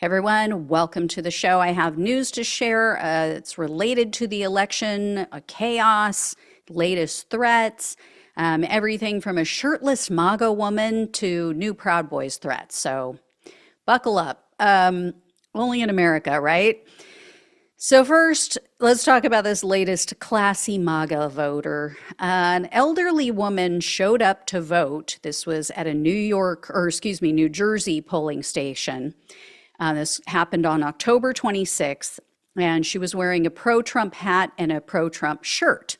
Hey everyone, welcome to the show. I have news to share. It's related to the election, chaos, latest threats, everything from a shirtless MAGA woman to new Proud Boys threats. So buckle up. Only in America, right? So first, let's talk about this latest classy MAGA voter. An elderly woman showed up to vote. This was at a New Jersey polling station. This happened on October 26th, and she was wearing a pro-Trump hat and a pro-Trump shirt.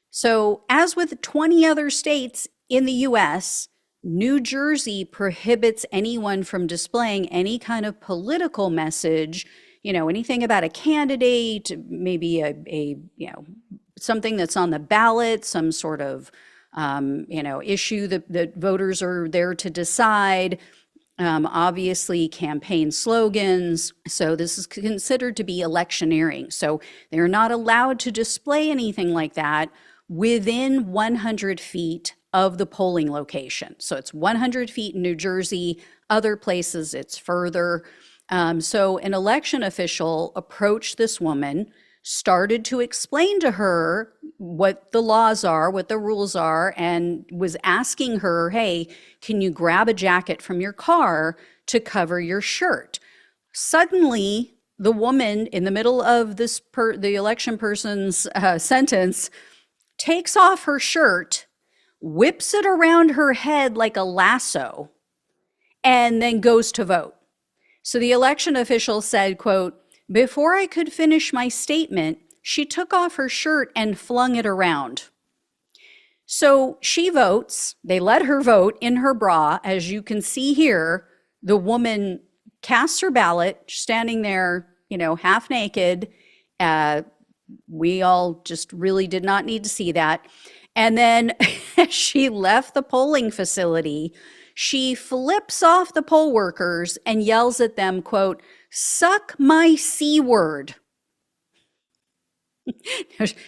So, as with 20 other states in the US, New Jersey prohibits anyone from displaying any kind of political message, anything about a candidate, maybe something that's on the ballot, some sort of, issue that voters are there to decide. Obviously, campaign slogans. So this is considered to be electioneering. So they're not allowed to display anything like that within 100 feet of the polling location. So it's 100 feet in New Jersey. Other places, it's further. So an election official approached this woman, started to explain to her what the laws are, what the rules are, and was asking her, hey, can you grab a jacket from your car to cover your shirt? Suddenly, the woman in the middle of the election person's sentence takes off her shirt, whips it around her head like a lasso, and then goes to vote. So the election official said, quote, "Before I could finish my statement, she took off her shirt and flung it around." So she votes. They let her vote in her bra. As you can see here, the woman casts her ballot, standing there, half naked. We all just really did not need to see that. And then she left the polling facility. She flips off the poll workers and yells at them, quote, "Suck my C word."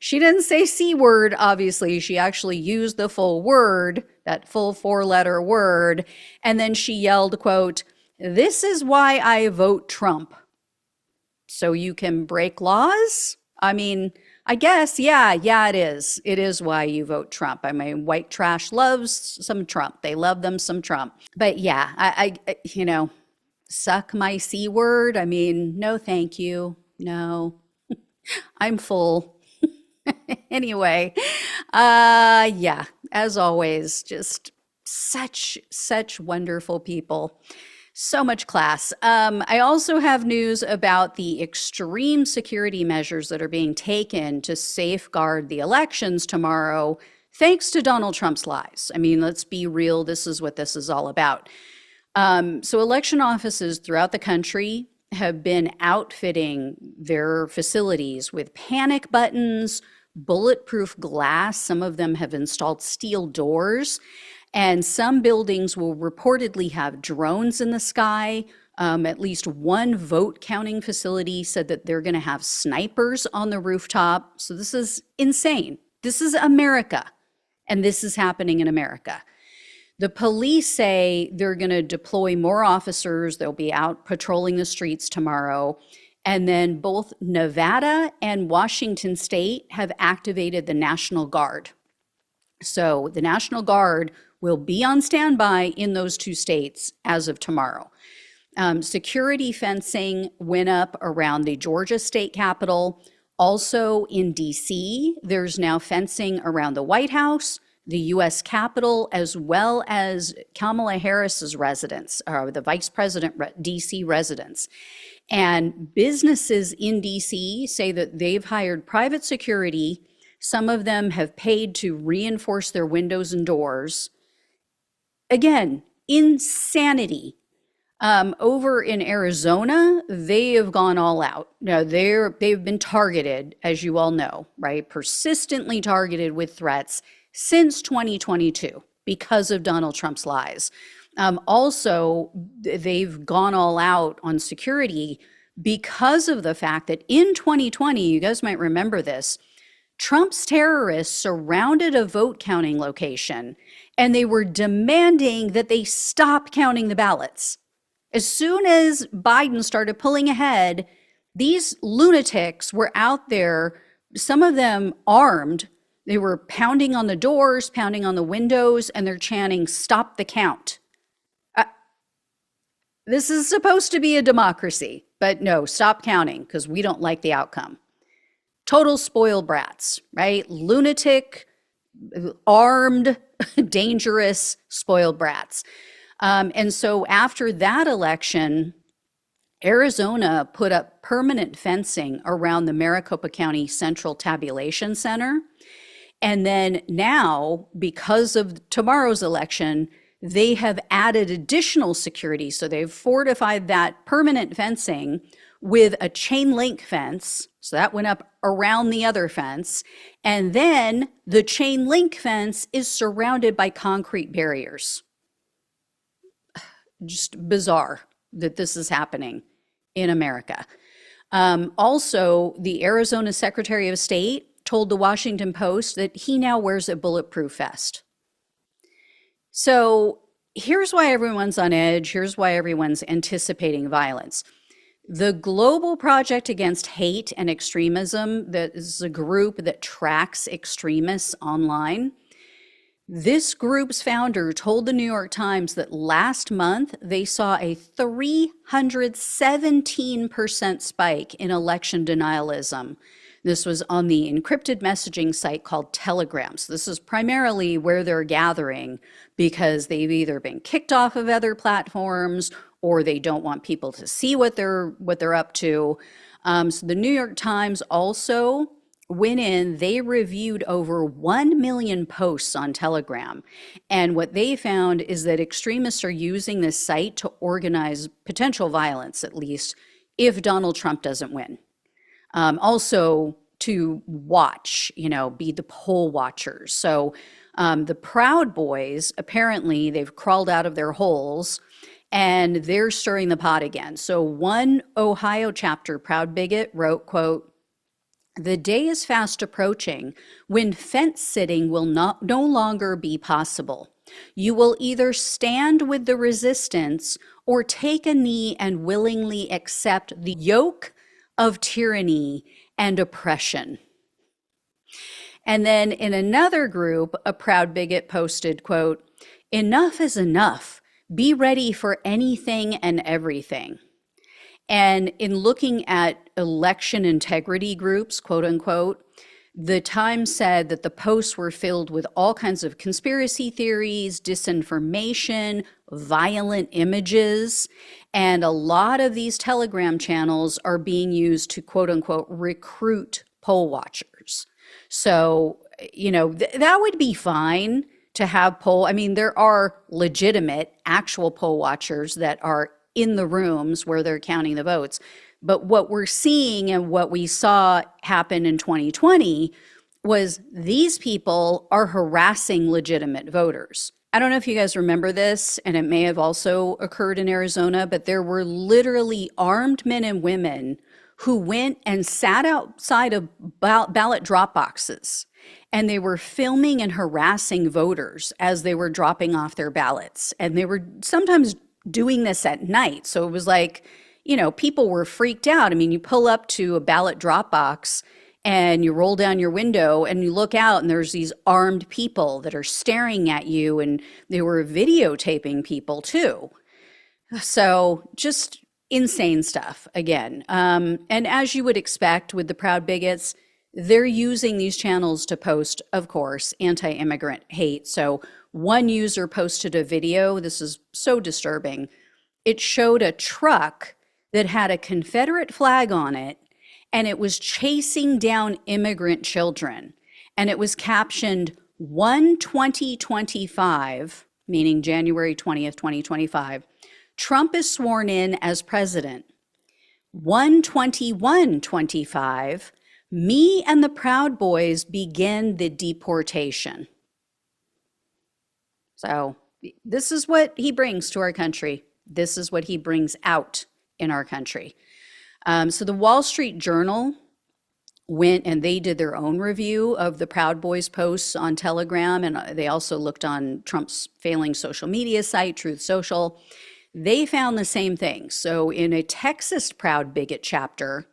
She didn't say C word, obviously. She actually used the full word, that full 4-letter word. And then she yelled, quote, "This is why I vote Trump." So you can break laws? I mean, I guess, yeah, it is. It is why you vote Trump. I mean, white trash loves some Trump. They love them some Trump. But yeah, I suck my C word. I mean, no, thank you. No, I'm full. Anyway, yeah, as always, just such wonderful people. So much class. I also have news about the extreme security measures that are being taken to safeguard the elections tomorrow, thanks to Donald Trump's lies. I mean, let's be real. This is what this is all about. So election offices throughout the country have been outfitting their facilities with panic buttons, bulletproof glass. Some of them have installed steel doors. And some buildings will reportedly have drones in the sky. At least one vote counting facility said that they're going to have snipers on the rooftop. So this is insane. This is America, and this is happening in America. The police say they're going to deploy more officers. They'll be out patrolling the streets tomorrow. And then both Nevada and Washington State have activated the National Guard. So the National Guard will be on standby in those two states as of tomorrow. Security fencing went up around the Georgia state capitol. Also in DC, there's now fencing around the White House, the US Capitol, as well as Kamala Harris's residence, the vice president DC residence. And businesses in DC say that they've hired private security. Some of them have paid to reinforce their windows and doors. Again, insanity. Over in Arizona, they have gone all out. Now, they've been targeted, as you all know, right? Persistently targeted with threats since 2022 because of Donald Trump's lies. Also, they've gone all out on security because of the fact that in 2020, you guys might remember this, Trump's terrorists surrounded a vote counting location and they were demanding that they stop counting the ballots. As soon as Biden started pulling ahead, these lunatics were out there, some of them armed. They were pounding on the doors, pounding on the windows, and they're chanting, "Stop the count." Uh, this is supposed to be a democracy, but no, stop counting because we don't like the outcome. Total spoiled brats, right? Lunatic, armed, dangerous, spoiled brats. And so after that election, Arizona put up permanent fencing around the Maricopa County Central Tabulation Center. And then now, because of tomorrow's election, they have added additional security. So they've fortified that permanent fencing with a chain link fence. So that went up around the other fence. And then the chain link fence is surrounded by concrete barriers. Just bizarre that this is happening in America. Also, the Arizona Secretary of State told the Washington Post that he now wears a bulletproof vest. So here's why everyone's on edge. Here's why everyone's anticipating violence. The Global Project Against Hate and Extremism, that is a group that tracks extremists online. This group's founder told the New York Times that last month they saw a 317% spike in election denialism. This was on the encrypted messaging site called Telegram. So this is primarily where they're gathering because they've either been kicked off of other platforms or they don't want people to see what they're up to. So the New York Times also went in, they reviewed over 1 million posts on Telegram. And what they found is that extremists are using this site to organize potential violence, at least, if Donald Trump doesn't win. Also to watch, be the poll watchers. So the Proud Boys, apparently they've crawled out of their holes and they're stirring the pot again. So one Ohio chapter Proud Bigot wrote, quote, "The day is fast approaching when fence sitting will no longer be possible. You will either stand with the resistance or take a knee and willingly accept the yoke of tyranny and oppression." And then in another group, a Proud Bigot posted, quote, "Enough is enough. Be ready for anything and everything." And in looking at election integrity groups, quote unquote, the Times said that the posts were filled with all kinds of conspiracy theories, disinformation, violent images, and a lot of these Telegram channels are being used to, quote unquote, recruit poll watchers. So, that would be fine to have there are legitimate, actual poll watchers that are in the rooms where they're counting the votes. But what we're seeing and what we saw happen in 2020 was these people are harassing legitimate voters. I don't know if you guys remember this, and it may have also occurred in Arizona, but there were literally armed men and women who went and sat outside of ballot drop boxes, and they were filming and harassing voters as they were dropping off their ballots. And they were sometimes doing this at night. So it was like, people were freaked out. I mean, you pull up to a ballot drop box and you roll down your window and you look out and there's these armed people that are staring at you, and they were videotaping people too. So just insane stuff again. And as you would expect with the Proud Bigots, they're using these channels to post, of course, anti-immigrant hate. So one user posted a video. This is so disturbing. It showed a truck that had a Confederate flag on it, and it was chasing down immigrant children. And it was captioned 1/2025, meaning January 20th, 2025. Trump is sworn in as president. 1/21/25, me and the Proud Boys begin the deportation. So this is what he brings to our country. This is what he brings out in our country. So the Wall Street Journal went and they did their own review of the Proud Boys posts on Telegram, and they also looked on Trump's failing social media site, Truth Social. they found the same thing. So in a Texas Proud Bigot chapter,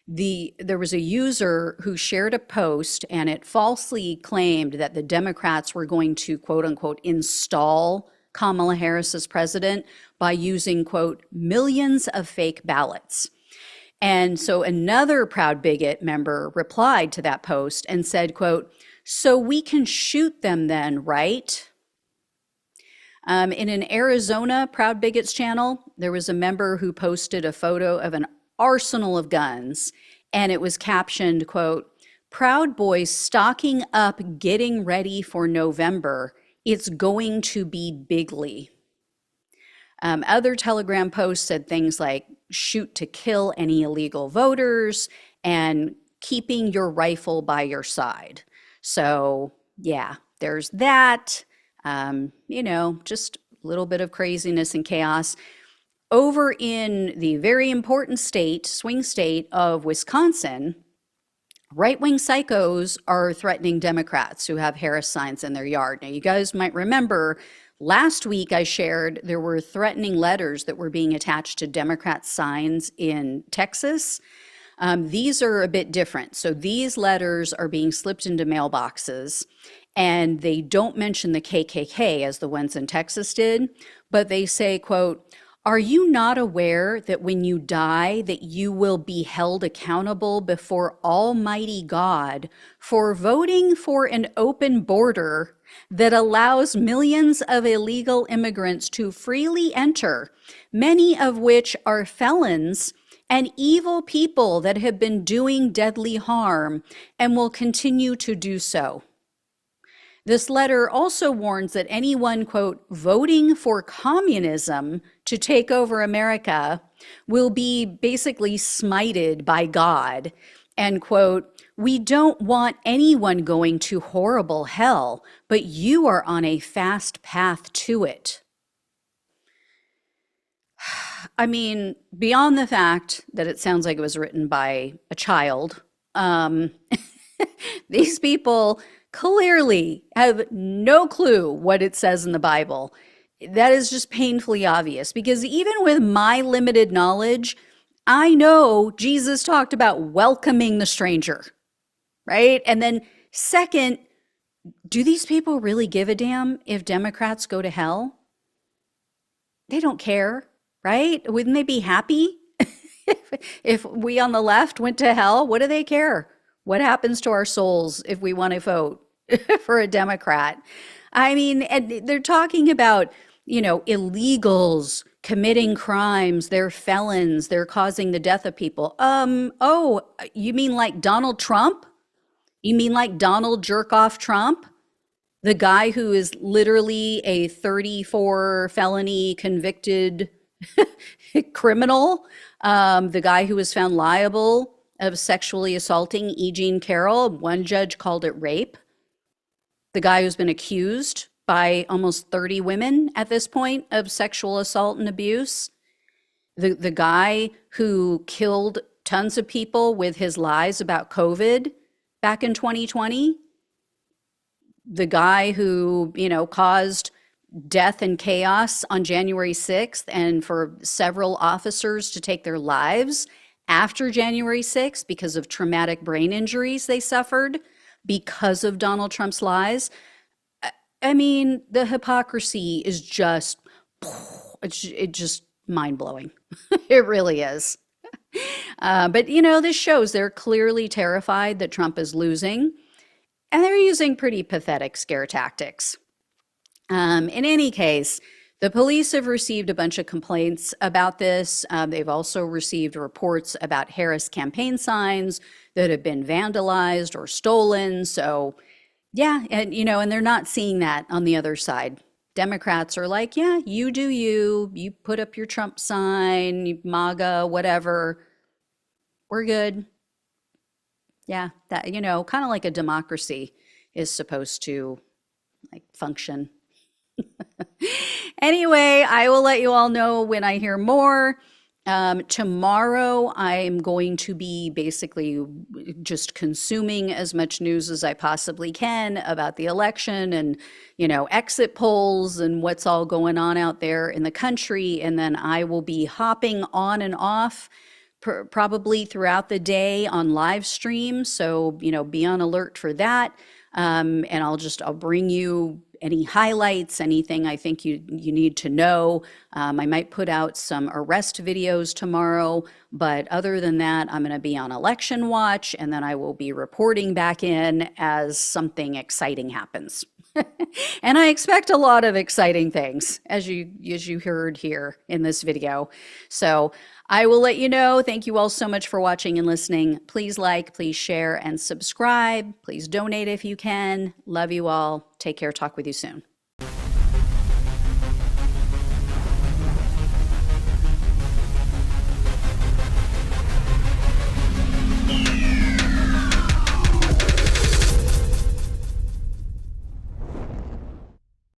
there was a user who shared a post and it falsely claimed that the Democrats were going to, quote unquote, install Kamala Harris as president by using, quote, millions of fake ballots. And so another Proud Bigot member replied to that post and said, quote, so we can shoot them then, right? In an Arizona Proud Bigots channel, there was a member who posted a photo of an arsenal of guns, and it was captioned, quote, Proud Boys stocking up, getting ready for November. It's going to be bigly. Other Telegram posts said things like shoot to kill any illegal voters and keeping your rifle by your side. So yeah, there's that. Just a little bit of craziness and chaos. Over in the very important swing state of Wisconsin, right-wing psychos are threatening Democrats who have Harris signs in their yard. Now, you guys might remember last week I shared there were threatening letters that were being attached to Democrat signs in Texas. These are a bit different. So these letters are being slipped into mailboxes, and they don't mention the KKK as the ones in Texas did, but they say, quote, are you not aware that when you die that you will be held accountable before Almighty God for voting for an open border that allows millions of illegal immigrants to freely enter, many of which are felons and evil people that have been doing deadly harm and will continue to do so? This letter also warns that anyone, quote, voting for communism to take over America will be basically smited by God. And, quote, we don't want anyone going to horrible hell, but you are on a fast path to it. I mean, beyond the fact that it sounds like it was written by a child, these people clearly have no clue what it says in the Bible. That is just painfully obvious, because even with my limited knowledge, I know Jesus talked about welcoming the stranger, right? And then second, do these people really give a damn if Democrats go to hell? They don't care, right? Wouldn't they be happy if we on the left went to hell? What do they care? What happens to our souls if we want to vote for a Democrat? I mean, and they're talking about, illegals committing crimes. They're felons. They're causing the death of people. Oh, you mean like Donald Trump? You mean like Donald Jerk-off Trump? The guy who is literally a 34 felony convicted criminal? The guy who was found liable of sexually assaulting E. Jean Carroll. One judge called it rape. The guy who's been accused by almost 30 women at this point of sexual assault and abuse. The guy who killed tons of people with his lies about COVID back in 2020. The guy who, caused death and chaos on January 6th and for several officers to take their lives after January 6th because of traumatic brain injuries they suffered because of Donald Trump's lies. I mean, the hypocrisy is just mind-blowing. It really is. But, this shows they're clearly terrified that Trump is losing, and they're using pretty pathetic scare tactics. In any case, the police have received a bunch of complaints about this. They've also received reports about Harris campaign signs that have been vandalized or stolen. So, yeah, and they're not seeing that on the other side. Democrats are like, yeah, you do you put up your Trump sign, you MAGA, whatever. We're good. Yeah, that, kind of like a democracy is supposed to function. Anyway, I will let you all know when I hear more. Tomorrow, I'm going to be basically just consuming as much news as I possibly can about the election and, exit polls and what's all going on out there in the country. And then I will be hopping on and off probably throughout the day on live stream. So, be on alert for that. And I'll bring you any highlights, anything I think you need to know. I might put out some arrest videos tomorrow, but other than that, I'm going to be on election watch, and then I will be reporting back in as something exciting happens. And I expect a lot of exciting things, as you heard here in this video. So I will let you know. Thank you all so much for watching and listening. Please like, please share, and subscribe. Please donate if you can. Love you all. Take care. Talk with you soon.